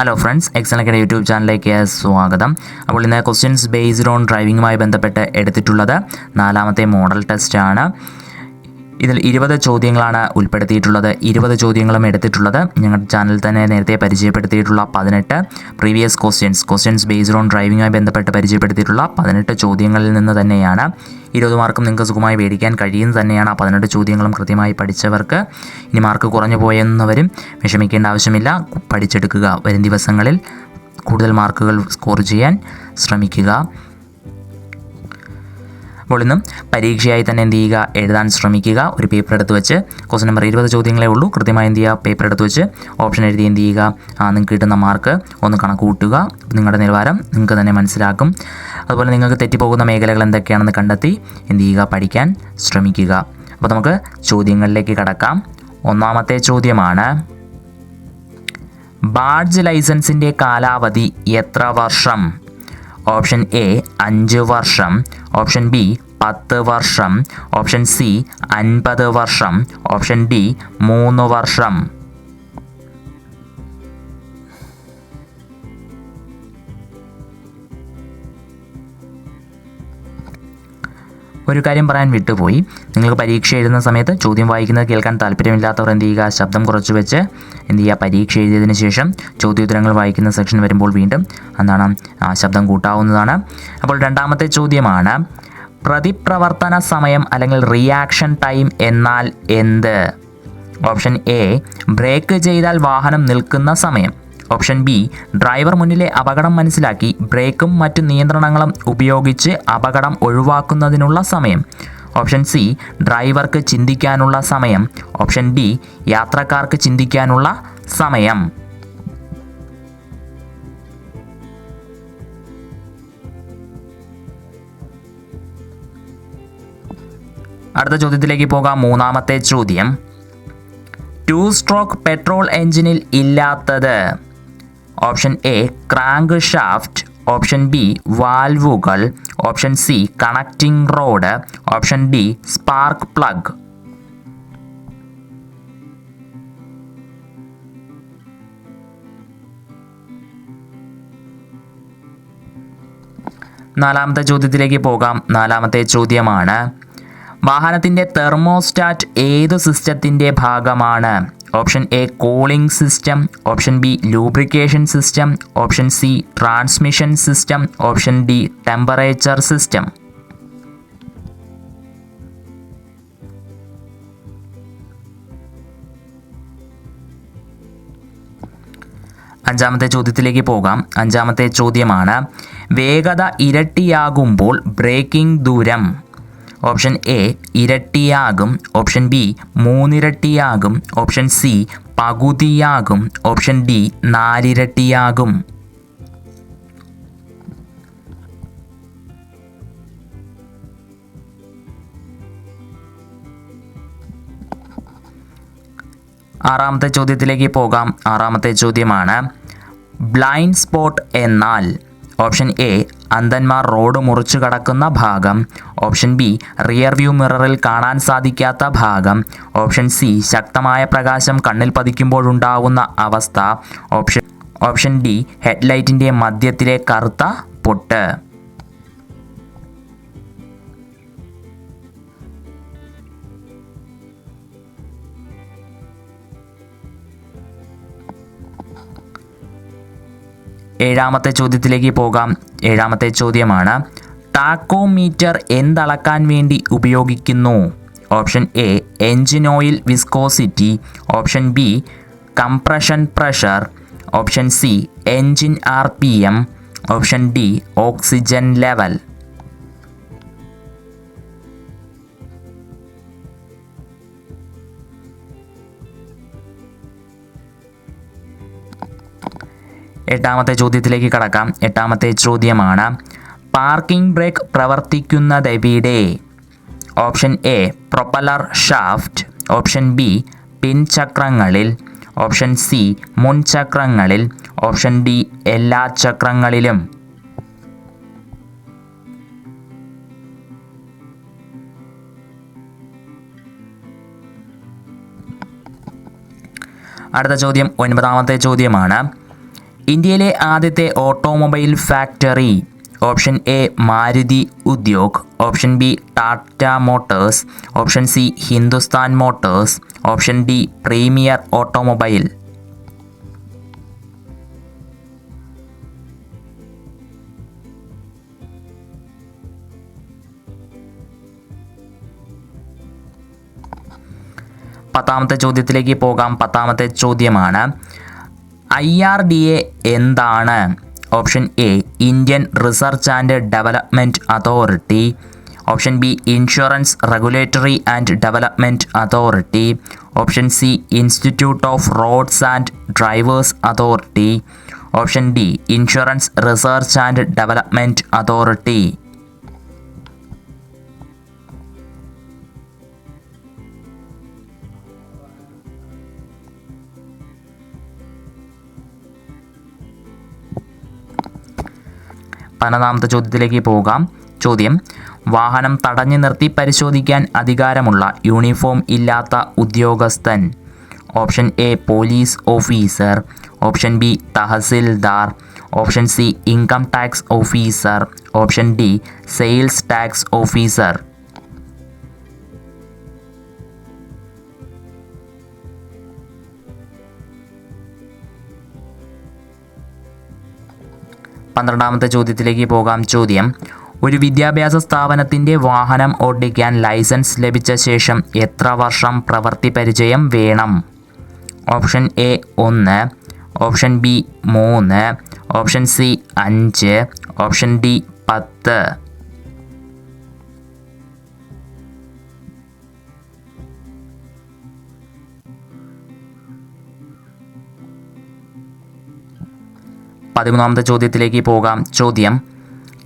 Hello friends, Excel academy YouTube ചാനലിലേക്ക് സ്വാഗതം. അപ്പോൾ ഇന്ന് ക്വസ്റ്റ്യൻസ് ബേസ്ഡ് ഓൺ ഡ്രൈവിംഗുമായി ബന്ധപ്പെട്ട് എടുത്തിട്ടുള്ളത് 4ാമത്തെ മോഡൽ ടെസ്റ്റാണ്. ഇതിൽ 20 ചോദ്യങ്ങളാണ് ഉൾപ്പെടുത്തിയിട്ടുള്ളത്. 20 ചോദ്യങ്ങളും എടുത്തിട്ടുള്ളത് ഞങ്ങളുടെ ചാനലിൽ തന്നെ നേരത്തെ പരിചയപ്പെടുത്തിയിട്ടുള്ള 18 പ്രീവിയസ് ക്വസ്റ്റ്യൻസ് ബേസ്ഡ് ഓൺ ഡ്രൈവിംഗുമായി ബന്ധപ്പെട്ട് പരിചയപ്പെടുത്തിയിട്ടുള്ള 18 ചോദ്യങ്ങളിൽ നിന്ന് തന്നെയാണ്. 20 മാർക്കും നിങ്ങൾക്ക് സുഖമായി മേടിക്കാൻ കഴിയുന്നത് തന്നെയാണ്. ആ 18 ചോദ്യങ്ങളും കൃത്യമായി പഠിച്ചവർക്ക്. ഇനി മാർക്ക് കുറഞ്ഞു പോയെന്നവരും വിഷമിക്കേണ്ട ആവശ്യമില്ല, പഠിച്ചെടുക്കുക. വരും ദിവസങ്ങളിൽ കൂടുതൽ മാർക്കുകൾ സ്കോർ ചെയ്യാൻ ശ്രമിക്കുക. അപ്പോൾ ഇന്നും പരീക്ഷയായി തന്നെ എന്ത് ചെയ്യുക, എഴുതാൻ ശ്രമിക്കുക. ഒരു പേപ്പർ എടുത്ത് വെച്ച് ക്വസ്റ്റ്യൻ നമ്പർ 20 ചോദ്യങ്ങളേ ഉള്ളൂ. കൃത്യമായി എന്ത് ചെയ്യുക, പേപ്പർ എടുത്ത് വെച്ച് ഓപ്ഷൻ എഴുതി എന്ത് ചെയ്യുക, നിങ്ങൾക്ക് കിട്ടുന്ന മാർക്ക് ഒന്ന് കണക്ക് കൂട്ടുക. നിങ്ങളുടെ നിലവാരം നിങ്ങൾക്ക് തന്നെ മനസ്സിലാക്കും. അതുപോലെ നിങ്ങൾക്ക് തെറ്റിപ്പോകുന്ന മേഖലകൾ എന്തൊക്കെയാണെന്ന് കണ്ടെത്തി എന്ത് ചെയ്യുക, പഠിക്കാൻ ശ്രമിക്കുക. അപ്പോൾ നമുക്ക് ചോദ്യങ്ങളിലേക്ക് കടക്കാം. 1ാമത്തെ ചോദ്യമാണ്, ബാഡ്ജ് ലൈസൻസിൻ്റെ കാലാവധി എത്ര വർഷം? ഓപ്ഷൻ എ 5 വർഷം, ഓപ്ഷൻ ബി 10 വർഷം, ഓപ്ഷൻ സി 50 വർഷം, ഓപ്ഷൻ ഡി 3 വർഷം. ഒരു കാര്യം പറയാൻ വിട്ടുപോയി. നിങ്ങൾക്ക് പരീക്ഷ എഴുതുന്ന സമയത്ത് ചോദ്യം വായിക്കുന്നത് കേൾക്കാൻ താല്പര്യമില്ലാത്തവർ എന്ത് ചെയ്യുക, ശബ്ദം കുറച്ച് വെച്ച് എന്ത് ചെയ്യുക, പരീക്ഷ എഴുതിയതിന് ശേഷം ചോദ്യോത്തരങ്ങൾ വായിക്കുന്ന സെക്ഷൻ വരുമ്പോൾ വീണ്ടും ശബ്ദം കൂട്ടാവുന്നതാണ്. അപ്പോൾ 2ാമത്തെ ചോദ്യമാണ്, പ്രതിപ്രവർത്തന സമയം അല്ലെങ്കിൽ റിയാക്ഷൻ ടൈം എന്നാൽ എന്ത്? ഓപ്ഷൻ എ ബ്രേക്ക് ചെയ്താൽ വാഹനം നിൽക്കുന്ന സമയം, ഓപ്ഷൻ ബി ഡ്രൈവർ മുന്നിലെ അപകടം മനസ്സിലാക്കി ബ്രേക്കും മറ്റു നിയന്ത്രണങ്ങളും ഉപയോഗിച്ച് അപകടം ഒഴിവാക്കുന്നതിനുള്ള സമയം, ഓപ്ഷൻ സി ഡ്രൈവർക്ക് ചിന്തിക്കാനുള്ള സമയം, ഓപ്ഷൻ ഡി യാത്രക്കാർക്ക് ചിന്തിക്കാനുള്ള സമയം. അടുത്ത ചോദ്യത്തിലേക്ക് പോകാം. 3ാമത്തെ ചോദ്യം, 2 സ്ട്രോക്ക് പെട്രോൾ എഞ്ചിനിൽ ഇല്ലാത്തത്? Option A crankshaft, option B വാൽവുകൾ, option C connecting rod, option D spark plug. നാലാമത്തെ ചോദ്യത്തിലേക്ക് പോകാം. 4ാമത്തെ ചോദ്യമാണ്, വാഹനത്തിൻ്റെ തെർമോസ്റ്റാറ്റ് ഏതു സിസ്റ്റത്തിൻ്റെ ഭാഗമാണ്? Option A cooling system, option B lubrication system, option C transmission system, option D temperature system. അഞ്ചാമത്തെ ചോദ്യത്തിലേക്ക് പോകാം. 5ാമത്തെ ചോദ്യമാണ്, വേഗത ഇരട്ടിയാകുമ്പോൾ ബ്രേക്കിംഗ് ദൂരം? ഓപ്ഷൻ എ ഇരട്ടിയാകും, ഓപ്ഷൻ ബി 3 ഇരട്ടിയാകും, ഓപ്ഷൻ സി പകുതിയാകും, ഓപ്ഷൻ ഡി 4 ഇരട്ടിയാകും. ആറാമത്തെ ചോദ്യത്തിലേക്ക് പോകാം. 6ാമത്തെ ചോദ്യമാണ്, ബ്ലൈൻഡ് സ്പോട്ട് എന്നാൽ? ഓപ്ഷൻ എ അന്ധന്മാർ റോഡ് മുറിച്ചു കടക്കുന്ന ഭാഗം, ഓപ്ഷൻ ബി റിയർ വ്യൂ മിററിൽ കാണാൻ സാധിക്കാത്ത ഭാഗം, ഓപ്ഷൻ സി ശക്തമായ പ്രകാശം കണ്ണിൽ പതിക്കുമ്പോഴുണ്ടാവുന്ന അവസ്ഥ, ഓപ്ഷൻ ഡി ഹെഡ്ലൈറ്റിൻ്റെ മധ്യത്തിലെ കറുത്ത പൊട്ട്. ഏഴാമത്തെ ചോദ്യത്തിലേക്ക് പോകാം. 7ാമത്തെ ചോദ്യമാണ്, ടാക്കോമീറ്റർ എന്തളക്കാൻ വേണ്ടി ഉപയോഗിക്കുന്നു? Option A engine oil viscosity, option B compression pressure, option C engine RPM, option D oxygen level. എട്ടാമത്തെ ചോദ്യത്തിലേക്ക് കടക്കാം. 8ാമത്തെ ചോദ്യമാണ്, പാർക്കിംഗ് ബ്രേക്ക് പ്രവർത്തിക്കുന്നതെവിടെ? Option A propeller shaft, option B പിൻചക്രങ്ങളിൽ, ഓപ്ഷൻ സി മുൻചക്രങ്ങളിൽ, ഓപ്ഷൻ ഡി എല്ലാ ചക്രങ്ങളിലും. അടുത്ത ചോദ്യം 9ാമത്തെ ചോദ്യമാണ്. ഇന്ത്യയിലെ ആദ്യത്തെ automobile factory? Option A Maruti Udyog, option B Tata Motors, option C Hindustan Motors, option D Premier Automobile. പത്താമത്തെ ചോദ്യത്തിലേക്ക് പോകാം. പത്താമത്തെ ചോദ്യമാണ്, IRDA എന്താണ്? Option A Indian research and development authority, option B insurance regulatory and development authority, option C institute of roads and drivers authority, option D insurance research and development authority. പതിനൊന്നാമത്തെ ചോദ്യത്തിലേക്ക് പോകാം. ചോദ്യം, വാഹനം തടഞ്ഞു നിർത്തി പരിശോധിക്കാൻ അധികാരമുള്ള യൂണിഫോം ഇല്ലാത്ത ഉദ്യോഗസ്ഥൻ? Option A police officer, option B tahsildar, option C income tax officer, option D sales tax officer. പന്ത്രണ്ടാമത്തെ ചോദ്യത്തിലേക്ക് പോകാം. ചോദ്യം, ഒരു വിദ്യാഭ്യാസ സ്ഥാപനത്തിൻ്റെ വാഹനം ഓടിക്കാൻ ലൈസൻസ് ലഭിച്ച ശേഷം എത്ര വർഷം പ്രവൃത്തി പരിചയം വേണം? Option A 1, option B 3, option C 5, option D 10. പതിമൂന്നാമത്തെ ചോദ്യത്തിലേക്ക് പോകാം. ചോദ്യം,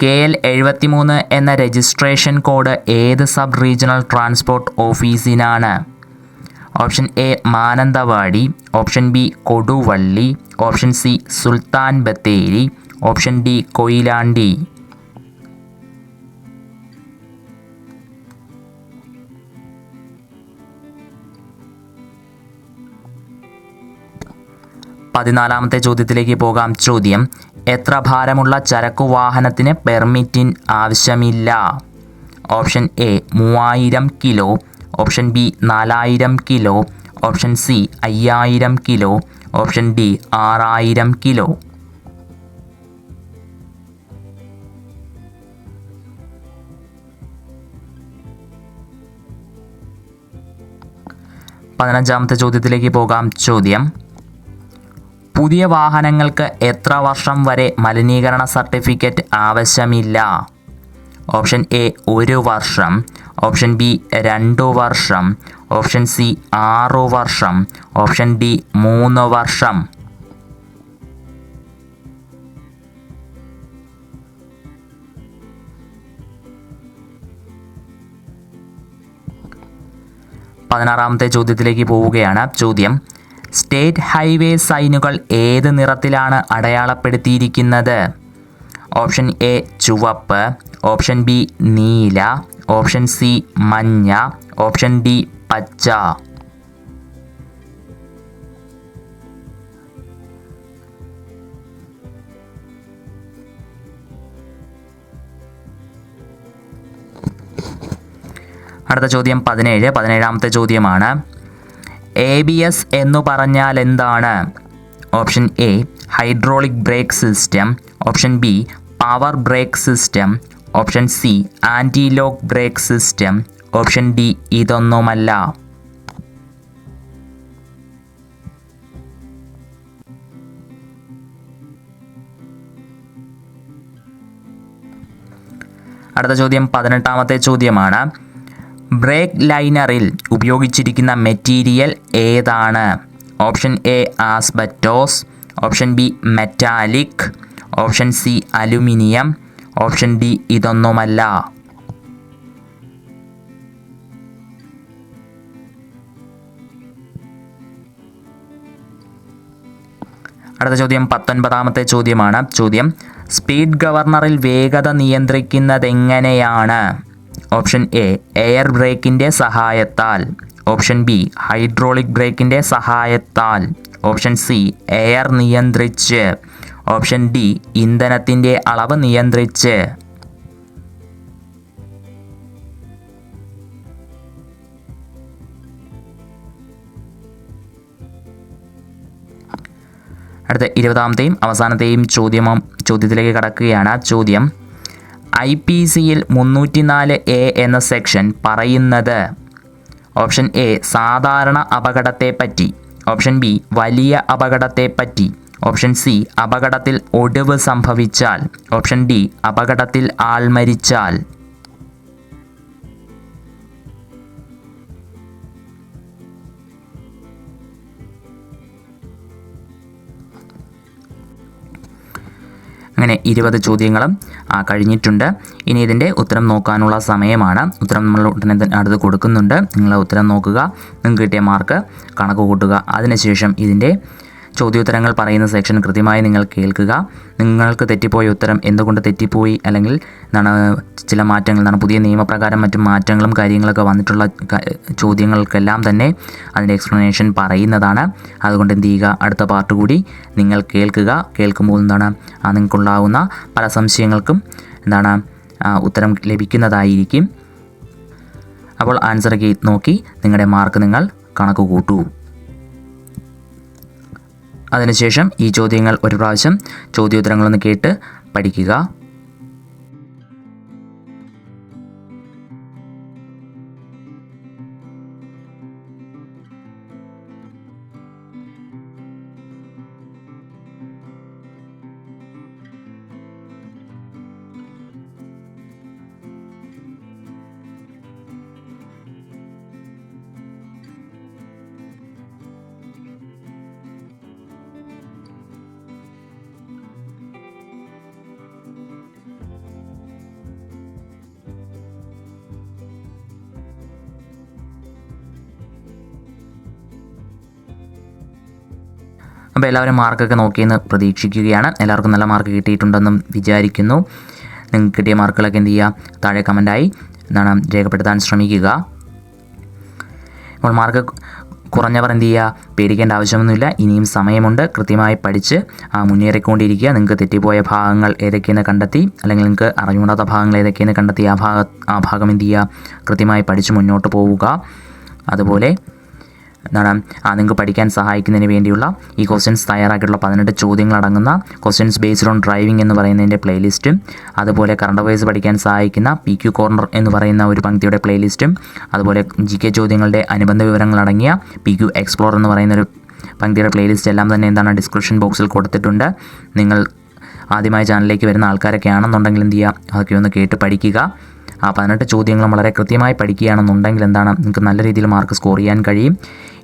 KL 73 എന്ന രജിസ്ട്രേഷൻ കോഡ് ഏത് സബ് റീജിയണൽ ട്രാൻസ്പോർട്ട് ഓഫീസിനാണ്? Option A Mananthavady, option B Koduvally, option C Sultan Bathery, option D Koyilandy. പതിനാലാമത്തെ ചോദ്യത്തിലേക്ക് പോകാം. ചോദ്യം, എത്ര ഭാരമുള്ള ചരക്കു വാഹനത്തിന് പെർമിറ്റിന് ആവശ്യമില്ല? Option A 3000 kilo, option B 4000 kilo, option C 5000 kilo, option D 6000 kilo. പതിനഞ്ചാമത്തെ ചോദ്യത്തിലേക്ക് പോകാം. ചോദ്യം, പുതിയ വാഹനങ്ങൾക്ക് എത്ര വർഷം വരെ മലിനീകരണ സർട്ടിഫിക്കറ്റ് ആവശ്യമില്ല? ഓപ്ഷൻ എ 1 വർഷം, ഓപ്ഷൻ ബി 2 വർഷം, ഓപ്ഷൻ സി 6 വർഷം, ഓപ്ഷൻ ഡി 3 വർഷം. പതിനാറാമത്തെ ചോദ്യത്തിലേക്ക് പോവുകയാണ്. ചോദ്യം, സ്റ്റേറ്റ് ഹൈവേ സൈനുകൾ ഏത് നിറത്തിലാണ് അടയാളപ്പെടുത്തിയിരിക്കുന്നത്? ഓപ്ഷൻ എ ചുവപ്പ്, ഓപ്ഷൻ ബി നീല, ഓപ്ഷൻ സി മഞ്ഞ, ഓപ്ഷൻ ഡി പച്ച. അടുത്ത ചോദ്യം 17. ചോദ്യമാണ്, ABS എന്നു പറഞ്ഞാൽ എന്താണ്? Option A hydraulic brake system, option B power brake system, option C anti lock brake system, option D ഇതൊന്നുമല്ല. അടുത്ത ചോദ്യം 18. ചോദ്യമാണ്, ബ്രേക്ക് ലൈനറിൽ ഉപയോഗിച്ചിരിക്കുന്ന മെറ്റീരിയൽ ഏതാണ്? Option A asbestos, option B metallic, option C aluminium, option D ഇതൊന്നുമല്ല. അടുത്ത ചോദ്യം 19. ചോദ്യമാണ്. ചോദ്യം, സ്പീഡ് ഗവർണറിൽ വേഗത നിയന്ത്രിക്കുന്നതെങ്ങനെയാണ്? ഓപ്ഷൻ എ എയർ ബ്രേക്കിൻ്റെ സഹായത്താൽ, ഓപ്ഷൻ ബി ഹൈഡ്രോളിക് ബ്രേക്കിൻ്റെ സഹായത്താൽ, ഓപ്ഷൻ സി എയർ നിയന്ത്രിച്ച്, ഓപ്ഷൻ ഡി ഇന്ധനത്തിൻ്റെ അളവ് നിയന്ത്രിച്ച്. അടുത്ത 20ാമത്തെയും അവസാനത്തെയും ചോദ്യത്തിലേക്ക് കടക്കുകയാണ്. ചോദ്യം IPCയിൽ 304A എന്ന സെക്ഷൻ പറയുന്നത്. ഓപ്ഷൻ എ സാധാരണ അപകടത്തെപ്പറ്റി, ഓപ്ഷൻ ബി വലിയ അപകടത്തെപ്പറ്റി, ഓപ്ഷൻ സി അപകടത്തിൽ ഒടിവ് സംഭവിച്ചാൽ, ഓപ്ഷൻ ഡി അപകടത്തിൽ ആൾ മരിച്ചാൽ. അങ്ങനെ 20 ചോദ്യങ്ങളും കഴിഞ്ഞിട്ടുണ്ട്. ഇനി ഇതിൻ്റെ ഉത്തരം നോക്കാനുള്ള സമയമാണ്. ഉത്തരം നമ്മൾ ഉടനെ അടുത്ത് കൊടുക്കുന്നുണ്ട്. നിങ്ങൾ ഉത്തരം നോക്കുക, നിങ്ങൾക്ക് കിട്ടിയ മാർക്ക് കണക്ക് കൂട്ടുക. അതിനുശേഷം ഇതിൻ്റെ ചോദ്യോത്തരങ്ങൾ പറയുന്ന സെക്ഷൻ കൃത്യമായി നിങ്ങൾ കേൾക്കുക. നിങ്ങൾക്ക് തെറ്റിപ്പോയ ഉത്തരം എന്തുകൊണ്ട് തെറ്റിപ്പോയി, അല്ലെങ്കിൽ എന്താണ് ചില മാറ്റങ്ങൾ, എന്താണ് പുതിയ നിയമപ്രകാരം മറ്റു മാറ്റങ്ങളും കാര്യങ്ങളൊക്കെ വന്നിട്ടുള്ള ചോദ്യങ്ങൾക്കെല്ലാം തന്നെ അതിൻ്റെ എക്സ്പ്ലനേഷൻ പറയുന്നതാണ്. അതുകൊണ്ട് എന്ത് ചെയ്യുക, അടുത്ത പാർട്ട് കൂടി നിങ്ങൾ കേൾക്കുക. കേൾക്കുമ്പോൾ എന്താണ് നിങ്ങൾക്കുണ്ടാകുന്ന പല സംശയങ്ങൾക്കും എന്താണ് ഉത്തരം ലഭിക്കുന്നതായിരിക്കും. അപ്പോൾ ആൻസർ നോക്കി നിങ്ങളുടെ മാർക്ക് നിങ്ങൾ കണക്ക് കൂട്ടൂ. അതിനുശേഷം ഈ ചോദ്യങ്ങൾ ഒരു പ്രാവശ്യം ചോദ്യോത്തരങ്ങളൊന്ന് കേട്ട് പഠിക്കുക. അപ്പോൾ എല്ലാവരും മാർക്കൊക്കെ നോക്കിയെന്ന് പ്രതീക്ഷിക്കുകയാണ്. എല്ലാവർക്കും നല്ല മാർക്ക് കിട്ടിയിട്ടുണ്ടെന്നും വിചാരിക്കുന്നു. നിങ്ങൾക്ക് കിട്ടിയ മാർക്കുകളൊക്കെ എന്ത് ചെയ്യുക, താഴെ കമൻറ്റായി രേഖപ്പെടുത്താൻ ശ്രമിക്കുക. അപ്പോൾ മാർക്ക് കുറഞ്ഞവർ എന്ത് ചെയ്യുക, പേടിക്കേണ്ട ആവശ്യമൊന്നുമില്ല. ഇനിയും സമയമുണ്ട്. കൃത്യമായി പഠിച്ച് മുന്നേറിക്കൊണ്ടിരിക്കുക. നിങ്ങൾക്ക് തെറ്റിപ്പോയ ഭാഗങ്ങൾ ഏതൊക്കെയെന്ന് കണ്ടെത്തി, അല്ലെങ്കിൽ നിങ്ങൾക്ക് അറിഞ്ഞുകൂടാത്ത ഭാഗങ്ങൾ ഏതൊക്കെയെന്ന് കണ്ടെത്തി ആ ഭാഗം എന്ത് ചെയ്യുക, കൃത്യമായി പഠിച്ച് മുന്നോട്ട് പോവുക. അതുപോലെ നിങ്ങൾക്ക് പഠിക്കാൻ സഹായിക്കുന്നതിന് വേണ്ടിയുള്ള ഈ ക്വസ്റ്റ്യൻസ് തയ്യാറാക്കിയിട്ടുള്ള 18 ചോദ്യങ്ങളടങ്ങുന്ന ക്വസ്റ്റ്യൻസ് ബേസ്ഡ് ഓൺ ഡ്രൈവിംഗ് എന്ന് പറയുന്നതിൻ്റെ പ്ലേലിസ്റ്റും, അതുപോലെ കറണ്ട് അഫയേഴ്സ് പഠിക്കാൻ സഹായിക്കുന്ന PQ കോർണർ എന്ന് പറയുന്ന ഒരു പങ്ക്തിയുടെ പ്ലേലിസ്റ്റും, അതുപോലെ GK ചോദ്യങ്ങളുടെ അനുബന്ധ വിവരങ്ങളടങ്ങിയ PQ എക്സ്പ്ലോർ എന്ന് പറയുന്നൊരു പങ്ക്തിയുടെ പ്ലേലിസ്റ്റ് എല്ലാം തന്നെ ഡിസ്ക്രിപ്ഷൻ ബോക്സിൽ കൊടുത്തിട്ടുണ്ട്. നിങ്ങൾ ആദ്യമായി ചാനലിലേക്ക് വരുന്ന ആൾക്കാരൊക്കെ ആണെന്നുണ്ടെങ്കിൽ എന്ത് ചെയ്യുക, അതൊക്കെ ഒന്ന് കേട്ട് പഠിക്കുക. 18 ചോദ്യങ്ങളും വളരെ കൃത്യമായി പഠിക്കുകയാണെന്നുണ്ടെങ്കിൽ നിങ്ങൾക്ക് നല്ല രീതിയിൽ മാർക്ക് സ്കോർ ചെയ്യാൻ കഴിയും.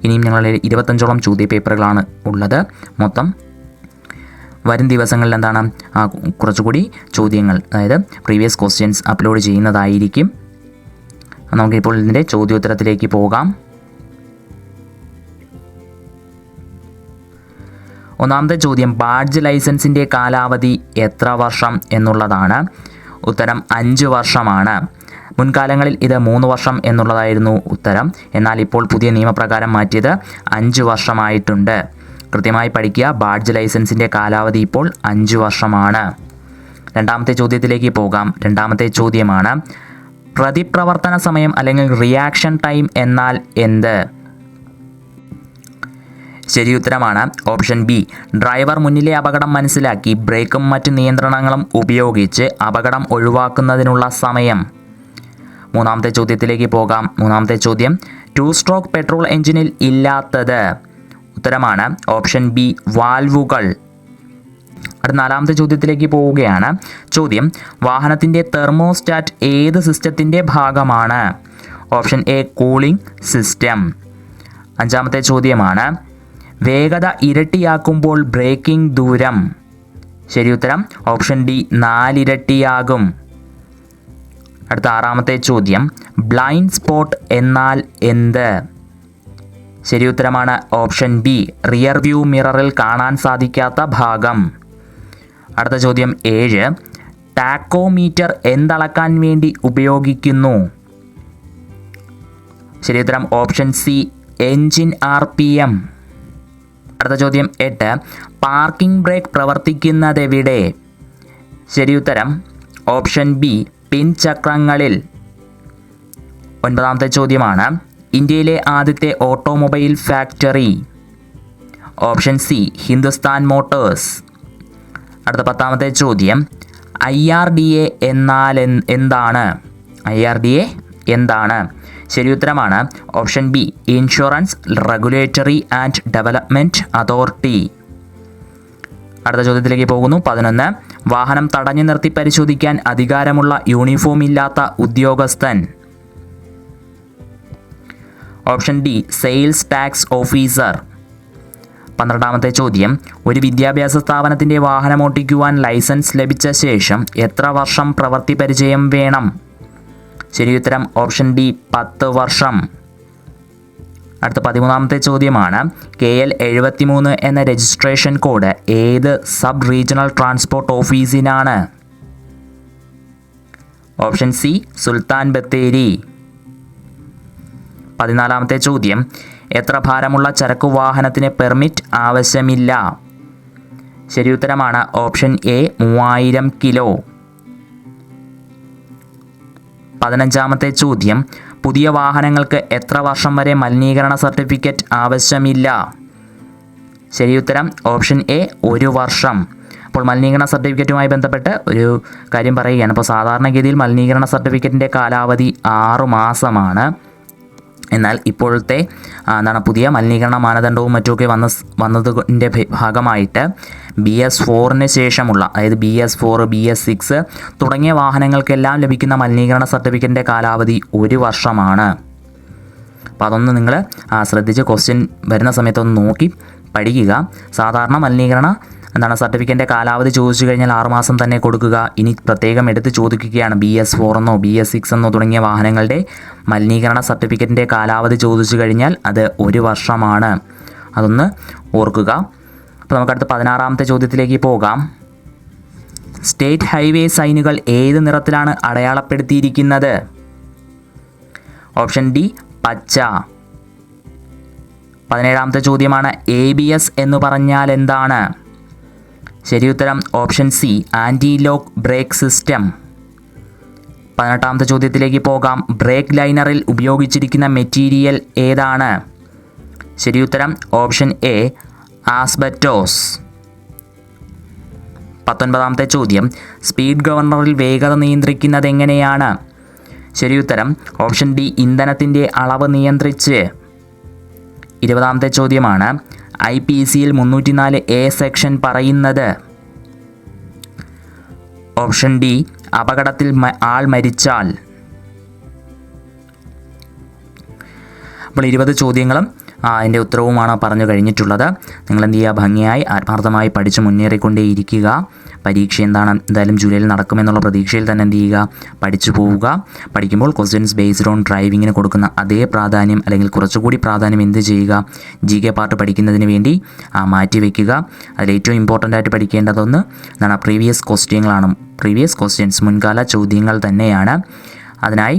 ഇനിയും ഞങ്ങളുടെ 25ഓളം ചോദ്യ പേപ്പറുകളാണ് ഉള്ളത്. മൊത്തം വരും ദിവസങ്ങളിൽ കുറച്ചുകൂടി ചോദ്യങ്ങൾ, അതായത് പ്രീവിയസ് ക്വസ്റ്റ്യൻസ് അപ്ലോഡ് ചെയ്യുന്നതായിരിക്കും. നമുക്കിപ്പോൾ ഇതിൻ്റെ ചോദ്യോത്തരത്തിലേക്ക് പോകാം. ഒന്നാമത്തെ ചോദ്യം, ബാഡ്ജ് ലൈസൻസിൻ്റെ കാലാവധി എത്ര വർഷം എന്നുള്ളതാണ്. ഉത്തരം 5 വർഷമാണ്. മുൻകാലങ്ങളിൽ ഇത് 3 വർഷം എന്നുള്ളതായിരുന്നു ഉത്തരം. എന്നാൽ ഇപ്പോൾ പുതിയ നിയമപ്രകാരം മാറ്റിയത് 5 വർഷമായിട്ടുണ്ട്. കൃത്യമായി പഠിക്കുക. ബാഡ്ജ് ലൈസൻസിൻ്റെ കാലാവധി ഇപ്പോൾ 5 വർഷമാണ്. രണ്ടാമത്തെ ചോദ്യത്തിലേക്ക് പോകാം. രണ്ടാമത്തെ ചോദ്യമാണ്, പ്രതിപ്രവർത്തന സമയം അല്ലെങ്കിൽ റിയാക്ഷൻ ടൈം എന്നാൽ എന്ത്? ശരി ഉത്തരമാണ് ഓപ്ഷൻ ബി. ഡ്രൈവർ മുന്നിലെ അപകടം മനസ്സിലാക്കി ബ്രേക്കും മറ്റ് നിയന്ത്രണങ്ങളും ഉപയോഗിച്ച് അപകടം ഒഴിവാക്കുന്നതിനുള്ള സമയം. മൂന്നാമത്തെ ചോദ്യത്തിലേക്ക് പോകാം. മൂന്നാമത്തെ ചോദ്യം, 2 സ്ട്രോക്ക് പെട്രോൾ എഞ്ചിനിൽ ഇല്ലാത്തത്. ഉത്തരമാണ് ഓപ്ഷൻ ബി, വാൽവുകൾ. അടുത്ത നാലാമത്തെ ചോദ്യത്തിലേക്ക് പോവുകയാണ്. ചോദ്യം, വാഹനത്തിൻ്റെ തെർമോസ്റ്റാറ്റ് ഏത് സിസ്റ്റത്തിൻ്റെ ഭാഗമാണ്? Option A, cooling system. അഞ്ചാമത്തെ ചോദ്യമാണ്, വേഗത ഇരട്ടിയാക്കുമ്പോൾ ബ്രേക്കിംഗ് ദൂരം. ശരി ഉത്തരം ഓപ്ഷൻ ഡി, 4 ഇരട്ടിയാകും. അടുത്ത ആറാമത്തെ ചോദ്യം, ബ്ലൈൻഡ് സ്പോട്ട് എന്നാൽ എന്ത്? ശരി ഉത്തരമാണ് ഓപ്ഷൻ ബി, റിയർ വ്യൂ മിററിൽ കാണാൻ സാധിക്കാത്ത ഭാഗം. അടുത്ത ചോദ്യം 7, ടാക്കോമീറ്റർ എന്തളക്കാൻ വേണ്ടി ഉപയോഗിക്കുന്നു? ശരി ഉത്തരം ഓപ്ഷൻ സി, എൻജിൻ RPM. അടുത്ത ചോദ്യം 8, പാർക്കിംഗ് ബ്രേക്ക് പ്രവർത്തിക്കുന്നതെവിടെ? ശരിയുത്തരം ഓപ്ഷൻ ബി പിൻചക്രങ്ങളിൽ. 9ാമത്തെ ചോദ്യമാണ്, ഇന്ത്യയിലെ ആദ്യത്തെ automobile factory? Option C Hindustan motors. അടുത്ത 10ാമത്തെ ചോദ്യം, IRDA എന്നാൽ എന്താണ്? IRDA എന്താണ്? ശരിയുത്തരമാണ് option B insurance regulatory and development authority. അടുത്ത ചോദ്യത്തിലേക്ക് പോകുന്നു. 11, വാഹനം തടഞ്ഞു നിർത്തി പരിശോധിക്കാൻ അധികാരമുള്ള യൂണിഫോം ഇല്ലാത്ത ഉദ്യോഗസ്ഥൻ? Option D sales tax officer. 12ാമത്തെ ചോദ്യം, ഒരു വിദ്യാഭ്യാസ സ്ഥാപനത്തിൻ്റെ വാഹനം ഓടിക്കുവാൻ ലൈസൻസ് ലഭിച്ച ശേഷം എത്ര വർഷം പ്രവൃത്തി പരിചയം വേണം? ശരിയുത്തരം ഓപ്ഷൻ ഡി 10 വർഷം. അടുത്ത 13ാമത്തെ ചോദ്യമാണ്, KL 73 എന്ന രജിസ്ട്രേഷൻ കോഡ് ഏത് സബ് റീജിയണൽ ട്രാൻസ്പോർട്ട് ഓഫീസിനാണ്? Option C Sultan Bathery. 14ാമത്തെ ചോദ്യം, എത്ര ഭാരമുള്ള ചരക്കു വാഹനത്തിന് പെർമിറ്റ് ആവശ്യമില്ല? ശരിയുത്തരമാണ് ഓപ്ഷൻ എ 3000 കിലോ. 15ാമത്തെ ചോദ്യം, പുതിയ വാഹനങ്ങൾക്ക് എത്ര വർഷം വരെ മലിനീകരണ സർട്ടിഫിക്കറ്റ് ആവശ്യമില്ല? ശരിയുത്തരം ഓപ്ഷൻ എ 1 വർഷം. അപ്പോൾ മലിനീകരണ സർട്ടിഫിക്കറ്റുമായി ബന്ധപ്പെട്ട് ഒരു കാര്യം പറയുകയാണ്. അപ്പോൾ സാധാരണഗതിയിൽ മലിനീകരണ സർട്ടിഫിക്കറ്റിൻ്റെ കാലാവധി 6 മാസമാണ്. എന്നാൽ ഇപ്പോഴത്തെ പുതിയ മലിനീകരണ മാനദണ്ഡവും മറ്റുമൊക്കെ വന്നതിൻ്റെ ഭാഗമായിട്ട് BS4 ശേഷമുള്ള, അതായത് BS4, BS6 തുടങ്ങിയ വാഹനങ്ങൾക്കെല്ലാം ലഭിക്കുന്ന മലിനീകരണ സർട്ടിഫിക്കറ്റിൻ്റെ കാലാവധി 1 വർഷമാണ്. അപ്പോൾ അതൊന്ന് നിങ്ങൾ ശ്രദ്ധിച്ച് ക്വസ്റ്റ്യൻ വരുന്ന സമയത്തൊന്ന് നോക്കി പഠിക്കുക. സാധാരണ മലിനീകരണ സർട്ടിഫിക്കറ്റിൻ്റെ കാലാവധി ചോദിച്ചു കഴിഞ്ഞാൽ 6 മാസം തന്നെ കൊടുക്കുക. ഇനി പ്രത്യേകം എടുത്ത് ചോദിക്കുകയാണ് BS4 എന്നോ BS6 എന്നോ തുടങ്ങിയ വാഹനങ്ങളുടെ മലിനീകരണ സർട്ടിഫിക്കറ്റിൻ്റെ കാലാവധി ചോദിച്ചു കഴിഞ്ഞാൽ അത് 1 വർഷമാണ്. അതൊന്ന് ഓർക്കുക. അപ്പോൾ നമുക്ക് അടുത്ത 16ാമത്തെ ചോദ്യത്തിലേക്ക് പോകാം. സ്റ്റേറ്റ് ഹൈവേ സൈനുകൾ ഏത് നിറത്തിലാണ് അടയാളപ്പെടുത്തിയിരിക്കുന്നത്? ഓപ്ഷൻ ഡി പച്ച. 17ാമത്തെ ചോദ്യമാണ്, ABS എന്ന് പറഞ്ഞാൽ എന്താണ്? ശരിയുത്തരം option C anti lock brake system. 18ാമത്തെ ചോദ്യത്തിലേക്ക് പോകാം. ബ്രേക്ക് ലൈനറിൽ ഉപയോഗിച്ചിരിക്കുന്ന മെറ്റീരിയൽ ഏതാണ്? ശരിയുത്തരം ഓപ്ഷൻ എ ആസ്ബറ്റോസ്. 19ാമത്തെ ചോദ്യം, സ്പീഡ് ഗവർണറിൽ വേഗത നിയന്ത്രിക്കുന്നത് എങ്ങനെയാണ്? ശരിയുത്തരം ഓപ്ഷൻ ഡി ഇന്ധനത്തിൻ്റെ അളവ് നിയന്ത്രിച്ച്. 20ാമത്തെ ചോദ്യമാണ്, IPCയിൽ 304A സെക്ഷൻ പറയുന്നത്? ഓപ്ഷൻ ഡി അപകടത്തിൽ ആൾ മരിച്ചാൽ. അപ്പോൾ 20 ചോദ്യങ്ങളും അതിൻ്റെ ഉത്തരവുമാണ് പറഞ്ഞു കഴിഞ്ഞിട്ടുള്ളത്. നിങ്ങൾ എന്ത് ചെയ്യുക, ഭംഗിയായി ആത്മാർത്ഥമായി പഠിച്ച് മുന്നേറിക്കൊണ്ടേയിരിക്കുക. പരീക്ഷ എന്തായാലും ജൂലൈയിൽ നടക്കുമെന്നുള്ള പ്രതീക്ഷയിൽ തന്നെ എന്ത് ചെയ്യുക, പഠിച്ചു പോവുക. പഠിക്കുമ്പോൾ ക്വസ്റ്റ്യൻസ് ബേസ്ഡ് ഓൺ ഡ്രൈവിങ്ങിന് കൊടുക്കുന്ന അതേ പ്രാധാന്യം അല്ലെങ്കിൽ കുറച്ചുകൂടി പ്രാധാന്യം എന്ത് ചെയ്യുക, GK പാർട്ട് പഠിക്കുന്നതിന് വേണ്ടി മാറ്റി വയ്ക്കുക. അതിൽ ഏറ്റവും ഇമ്പോർട്ടൻ്റ് ആയിട്ട് പഠിക്കേണ്ടതൊന്ന് പ്രീവിയസ് ക്വസ്റ്റ്യൻസ് മുൻകാല ചോദ്യങ്ങൾ തന്നെയാണ്. അതിനായി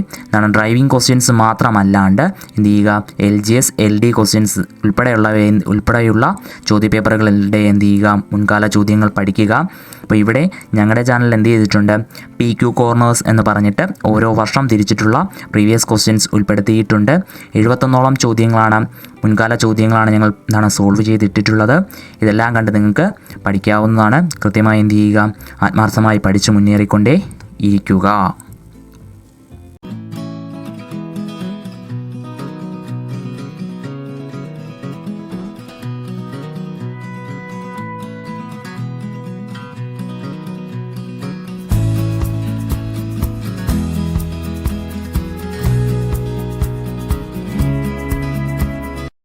ഡ്രൈവിംഗ് ക്വസ്റ്റ്യൻസ് മാത്രമല്ലാണ്ട് എന്ത് ചെയ്യുക, LGS LD ക്വസ്റ്റ്യൻസ് ഉൾപ്പെടെയുള്ള ചോദ്യപേപ്പറുകളുടെ എന്ത് ചെയ്യുക, മുൻകാല ചോദ്യങ്ങൾ പഠിക്കുക. അപ്പോൾ ഇവിടെ ഞങ്ങളുടെ ചാനൽ എന്ത് ചെയ്തിട്ടുണ്ട്, PQ കോർണേഴ്സ് എന്ന് പറഞ്ഞിട്ട് ഓരോ വർഷം തിരിച്ചിട്ടുള്ള പ്രീവിയസ് ക്വസ്റ്റ്യൻസ് ഉൾപ്പെടുത്തിയിട്ടുണ്ട്. 71ഓളം ചോദ്യങ്ങളാണ്, മുൻകാല ചോദ്യങ്ങളാണ് ഞങ്ങൾ സോൾവ് ചെയ്തിട്ടുള്ളത്. ഇതെല്ലാം കണ്ട് നിങ്ങൾക്ക് പഠിക്കാവുന്നതാണ്. കൃത്യമായി എന്ത് ചെയ്യുക, ആത്മാർത്ഥമായി പഠിച്ച് മുന്നേറിക്കൊണ്ടേ ഇരിക്കുക.